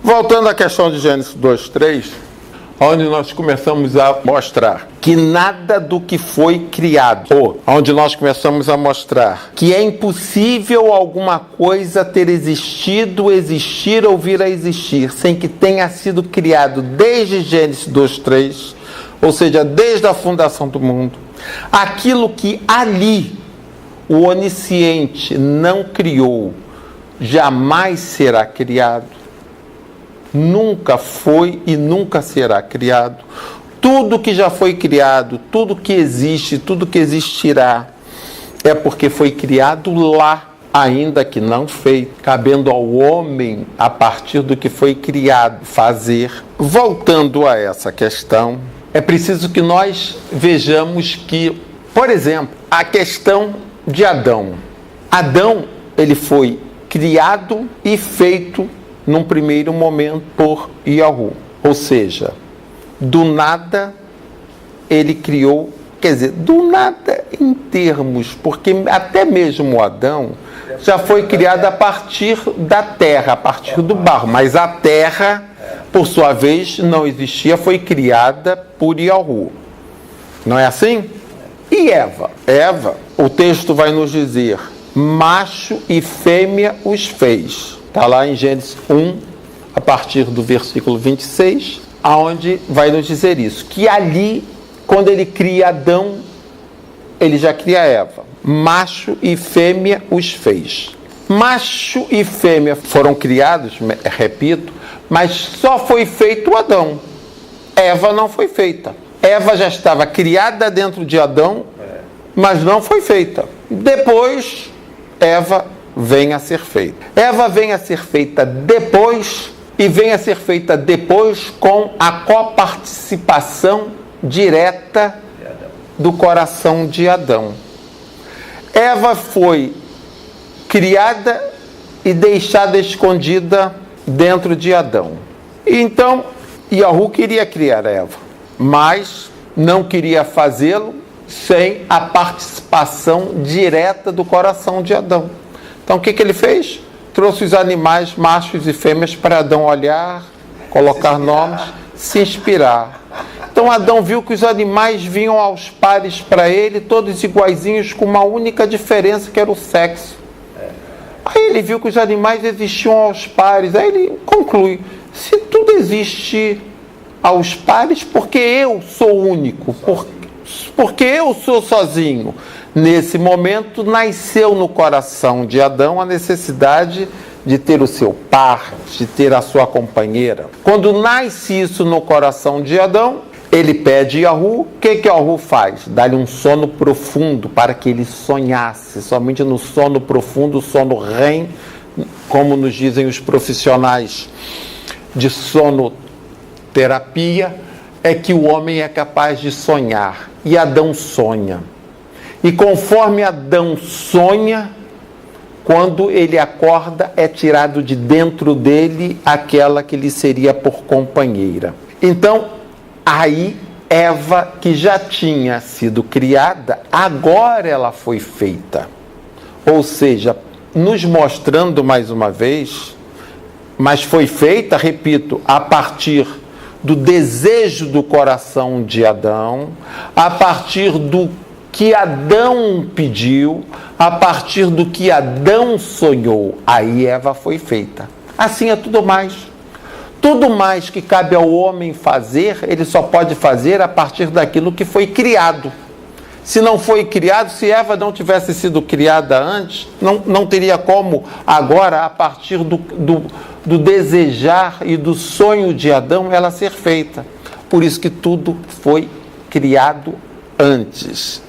Voltando à questão de Gênesis 2:3, onde nós começamos a mostrar que nada do que foi criado, ou onde nós começamos a mostrar que é impossível alguma coisa ter existido, existir ou vir a existir, sem que tenha sido criado desde Gênesis 2:3, ou seja, desde a fundação do mundo, aquilo que ali o onisciente não criou, jamais será criado. Nunca foi e nunca será criado. Tudo que já foi criado, tudo que existe, tudo que existirá, é porque foi criado lá, ainda que não feito, cabendo ao homem, a partir do que foi criado, fazer. Voltando a essa questão, é preciso que nós vejamos que, por exemplo, a questão de Adão. Adão, ele foi criado e feito num primeiro momento por Yahu. Ou seja, do nada ele criou, quer dizer, do nada em termos, porque até mesmo Adão já foi criado a partir da terra, a partir do barro, mas a terra, por sua vez, não existia, foi criada por Yahu. Não é assim? E Eva? Eva, o texto vai nos dizer, macho e fêmea os fez. Está lá em Gênesis 1, a partir do versículo 26, aonde vai nos dizer isso. Que ali, quando ele cria Adão, ele já cria Eva. Macho e fêmea os fez. Macho e fêmea foram criados, repito, mas só foi feito Adão. Eva não foi feita. Eva já estava criada dentro de Adão, mas não foi feita. Depois, Eva vem a ser feita. Eva vem a ser feita depois, e vem a ser feita depois com a coparticipação direta do coração de Adão. Eva foi criada e deixada escondida dentro de Adão. Então, Yahu queria criar Eva, mas não queria fazê-lo sem a participação direta do coração de Adão. Então, o que ele fez? Trouxe os animais, machos e fêmeas, para Adão olhar, colocar nomes, se inspirar. Então, Adão viu que os animais vinham aos pares para ele, todos iguaizinhos, com uma única diferença, que era o sexo. Aí ele viu que os animais existiam aos pares. Aí ele conclui, se tudo existe aos pares, porque eu sou único, porque eu sou sozinho. Nesse momento, nasceu no coração de Adão a necessidade de ter o seu par, de ter a sua companheira. Quando nasce isso no coração de Adão, ele pede Yahu. O que Yahu faz? Dá-lhe um sono profundo para que ele sonhasse. Somente no sono profundo, o sono REM, como nos dizem os profissionais de sonoterapia, é que o homem é capaz de sonhar. E Adão sonha. E conforme Adão sonha, quando ele acorda, é tirado de dentro dele aquela que lhe seria por companheira. Então, aí, Eva, que já tinha sido criada, agora ela foi feita. Ou seja, nos mostrando mais uma vez, mas foi feita, repito, a partir do desejo do coração de Adão, a partir do que Adão pediu, a partir do que Adão sonhou, aí Eva foi feita. Assim é tudo mais. Tudo mais que cabe ao homem fazer, ele só pode fazer a partir daquilo que foi criado. Se não foi criado, se Eva não tivesse sido criada antes, não teria como agora, a partir do desejar e do sonho de Adão, ela ser feita. Por isso que tudo foi criado antes.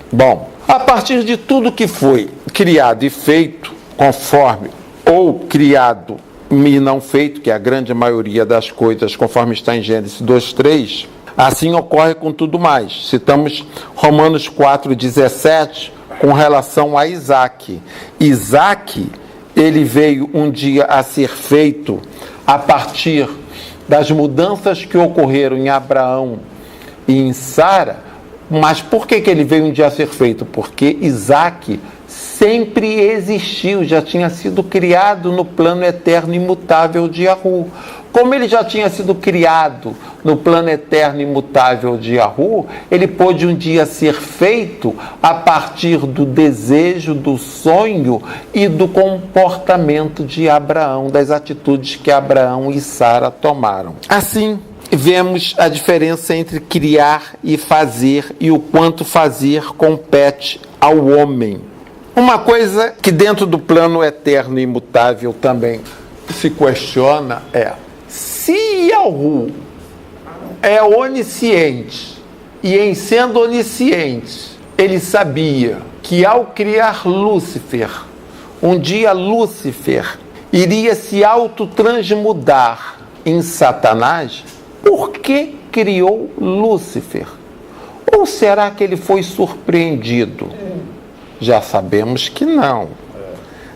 Bom, a partir de tudo que foi criado e feito conforme, ou criado e não feito, que é a grande maioria das coisas, conforme está em Gênesis 2:3, assim ocorre com tudo mais. Citamos Romanos 4:17 com relação a Isaac. Isaac, ele veio um dia a ser feito a partir das mudanças que ocorreram em Abraão e em Sara. Mas por que ele veio um dia a ser feito? Porque Isaac sempre existiu, já tinha sido criado no plano eterno e imutável de Yahu. Como ele já tinha sido criado no plano eterno e imutável de Yahu, ele pôde um dia ser feito a partir do desejo, do sonho e do comportamento de Abraão, das atitudes que Abraão e Sara tomaram. Assim, vemos a diferença entre criar e fazer e o quanto fazer compete ao homem. Uma coisa que dentro do plano eterno e imutável também se questiona é: se Yahu é onisciente e em sendo onisciente ele sabia que ao criar Lúcifer, um dia Lúcifer iria se autotransmudar em Satanás, por que criou Lúcifer? Ou será que ele foi surpreendido? Já sabemos que não.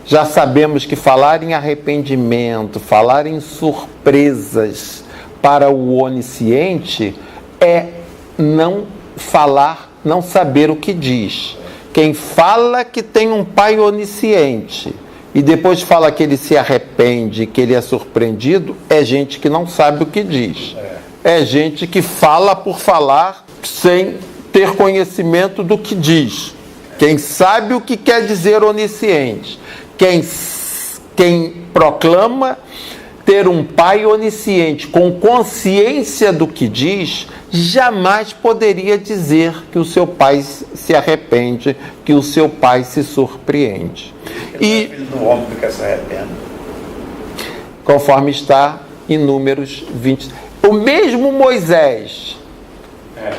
Já sabemos que falar em arrependimento, falar em surpresas para o onisciente é não falar, não saber o que diz. Quem fala que tem um pai onisciente e depois fala que ele se arrepende, que ele é surpreendido, é gente que não sabe o que diz. É gente que fala por falar sem ter conhecimento do que diz. Quem sabe o que quer dizer onisciente, quem proclama ter um pai onisciente com consciência do que diz, jamais poderia dizer que o seu pai se arrepende, que o seu pai se surpreende. E filho do homem que se arrepende. Conforme está em Números 20. O mesmo Moisés,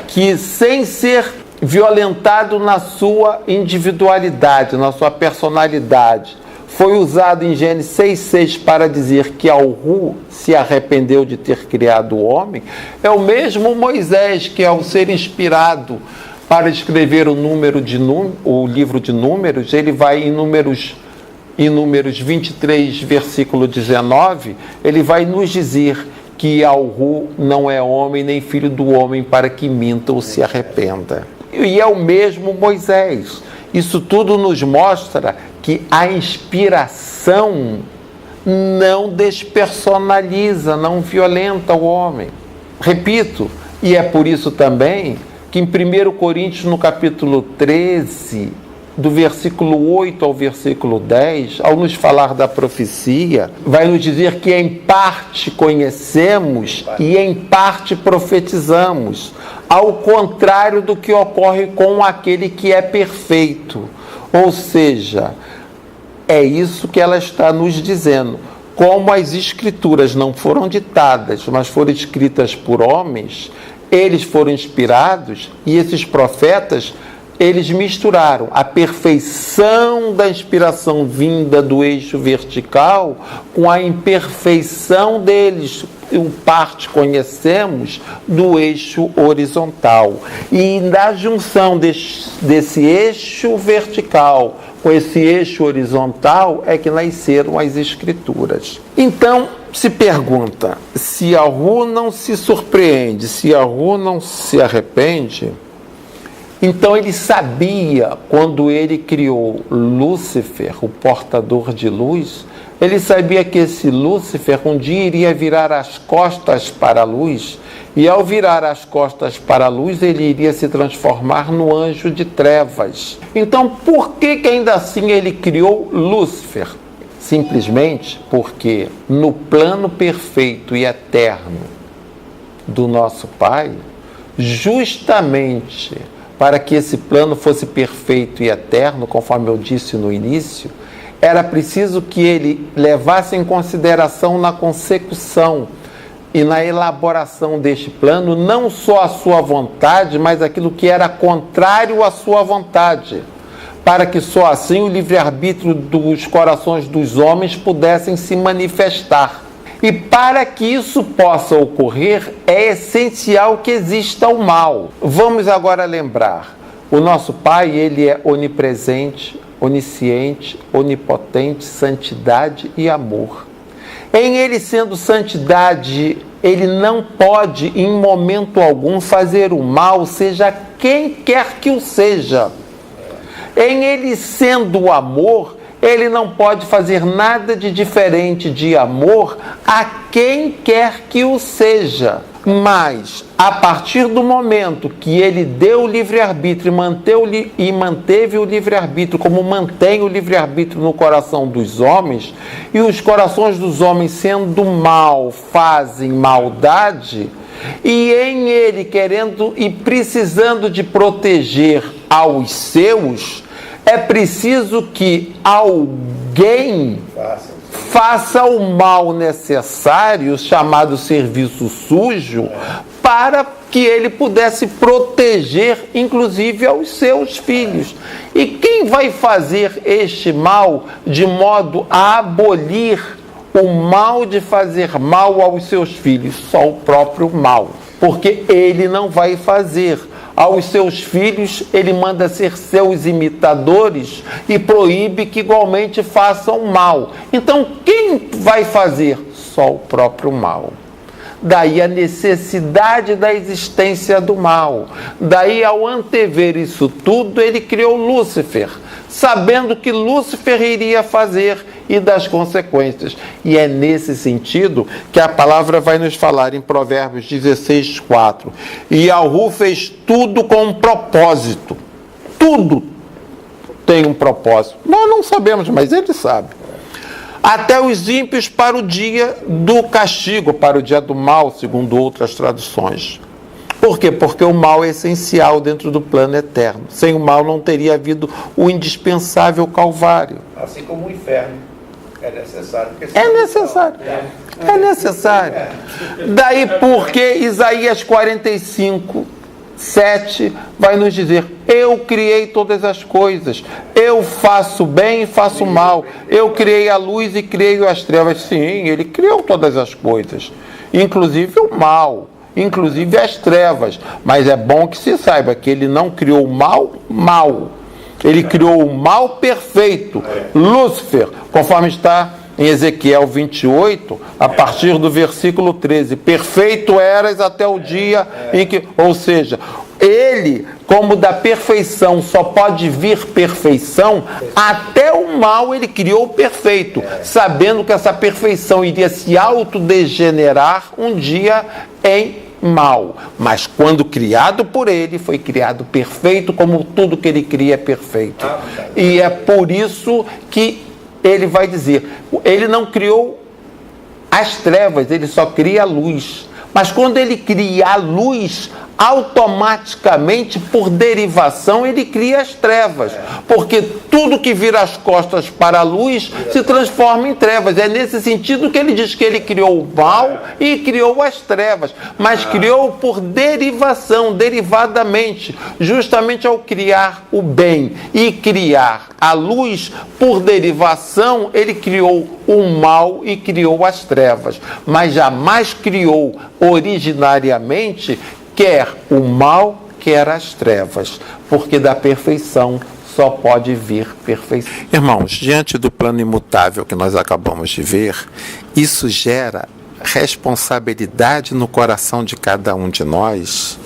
que sem ser violentado na sua individualidade, na sua personalidade, foi usado em Gênesis 6,6 para dizer que Yahu se arrependeu de ter criado o homem, é o mesmo Moisés que, ao ser inspirado para escrever o livro de Números, ele vai em Números 23, versículo 19, ele vai nos dizer que Yahu não é homem nem filho do homem para que minta ou se arrependa. E é o mesmo Moisés. Isso tudo nos mostra que a inspiração não despersonaliza, não violenta o homem. Repito, e é por isso também que em 1 Coríntios, no capítulo 13, do versículo 8 ao versículo 10, ao nos falar da profecia, vai nos dizer que em parte conhecemos e em parte profetizamos, ao contrário do que ocorre com aquele que é perfeito. Ou seja, é isso que ela está nos dizendo. Como as escrituras não foram ditadas, mas foram escritas por homens, eles foram inspirados e esses profetas, eles misturaram a perfeição da inspiração vinda do eixo vertical com a imperfeição deles, em parte conhecemos, do eixo horizontal. E na junção desse eixo vertical com esse eixo horizontal é que nasceram as escrituras. Então, se pergunta, se Yahu não se surpreende, se Yahu não se arrepende, então ele sabia, quando ele criou Lúcifer, o portador de luz, ele sabia que esse Lúcifer um dia iria virar as costas para a luz, e ao virar as costas para a luz, ele iria se transformar no anjo de trevas. Então, por que ainda assim ele criou Lúcifer? Simplesmente porque no plano perfeito e eterno do nosso Pai, justamente para que esse plano fosse perfeito e eterno, conforme eu disse no início, era preciso que ele levasse em consideração na consecução e na elaboração deste plano, não só a sua vontade, mas aquilo que era contrário à sua vontade, para que só assim o livre-arbítrio dos corações dos homens pudessem se manifestar. E para que isso possa ocorrer, é essencial que exista o mal. Vamos agora lembrar, o nosso Pai, ele é onipresente, onisciente, onipotente, santidade e amor. Em ele sendo santidade, ele não pode, em momento algum, fazer o mal, seja quem quer que o seja. Em ele sendo o amor, ele não pode fazer nada de diferente de amor a quem quer que o seja. Mas, a partir do momento que ele deu o livre-arbítrio e manteve o livre-arbítrio, como mantém o livre-arbítrio no coração dos homens, e os corações dos homens, sendo mal, fazem maldade, e em ele querendo e precisando de proteger aos seus, é preciso que alguém faça o mal necessário, chamado serviço sujo, para que ele pudesse proteger, inclusive, aos seus filhos. E quem vai fazer este mal de modo a abolir o mal de fazer mal aos seus filhos? Só o próprio mal, porque ele não vai fazer. Aos seus filhos, ele manda ser seus imitadores e proíbe que igualmente façam mal. Então, quem vai fazer? Só o próprio mal. Daí a necessidade da existência do mal. Daí, ao antever isso tudo, ele criou Lúcifer, sabendo que Lúcifer iria fazer e das consequências. E é nesse sentido que a palavra vai nos falar em Provérbios 16:4. E Yahu fez tudo com um propósito. Tudo tem um propósito. Nós não sabemos, mas ele sabe. Até os ímpios para o dia do castigo, para o dia do mal, segundo outras traduções. Por quê? Porque o mal é essencial dentro do plano eterno. Sem o mal não teria havido o indispensável Calvário. Assim como o inferno é necessário. É necessário. É necessário. Daí porque Isaías 45:7 vai nos dizer: eu criei todas as coisas, eu faço bem e faço mal, eu criei a luz e criei as trevas. Sim, ele criou todas as coisas, inclusive o mal, inclusive as trevas, mas é bom que se saiba que ele não criou o mal, ele criou o mal perfeito, Lúcifer, conforme está em Ezequiel 28, a partir do versículo 13, perfeito eras até o dia em que, ou seja, ele, como da perfeição só pode vir perfeição, até o mal ele criou perfeito, sabendo que essa perfeição iria se autodegenerar um dia em mal. Mas quando criado por ele, foi criado perfeito, como tudo que ele cria é perfeito. E é por isso que ele vai dizer, ele não criou as trevas, ele só cria a luz. Mas quando ele cria a luz, automaticamente, por derivação, ele cria as trevas. Porque tudo que vira as costas para a luz se transforma em trevas. É nesse sentido que ele diz que ele criou o mal e criou as trevas. Mas criou por derivação, derivadamente. Justamente ao criar o bem e criar a luz, por derivação, ele criou o mal e criou as trevas. Mas jamais criou originariamente quer o mal, quer as trevas, porque da perfeição só pode vir perfeição. Irmãos, diante do plano imutável que nós acabamos de ver, isso gera responsabilidade no coração de cada um de nós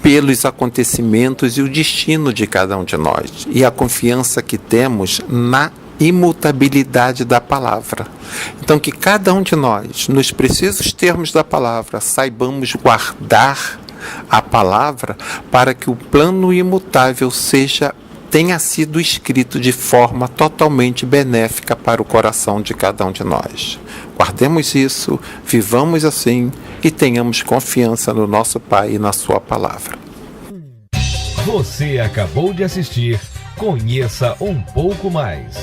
pelos acontecimentos e o destino de cada um de nós, e a confiança que temos na imutabilidade da palavra. Então, que cada um de nós, nos precisos termos da palavra, saibamos guardar a palavra para que o plano imutável tenha sido escrito de forma totalmente benéfica para o coração de cada um de nós. Guardemos isso, vivamos assim e tenhamos confiança no nosso Pai e na sua palavra. Você acabou de assistir Conheça um pouco mais.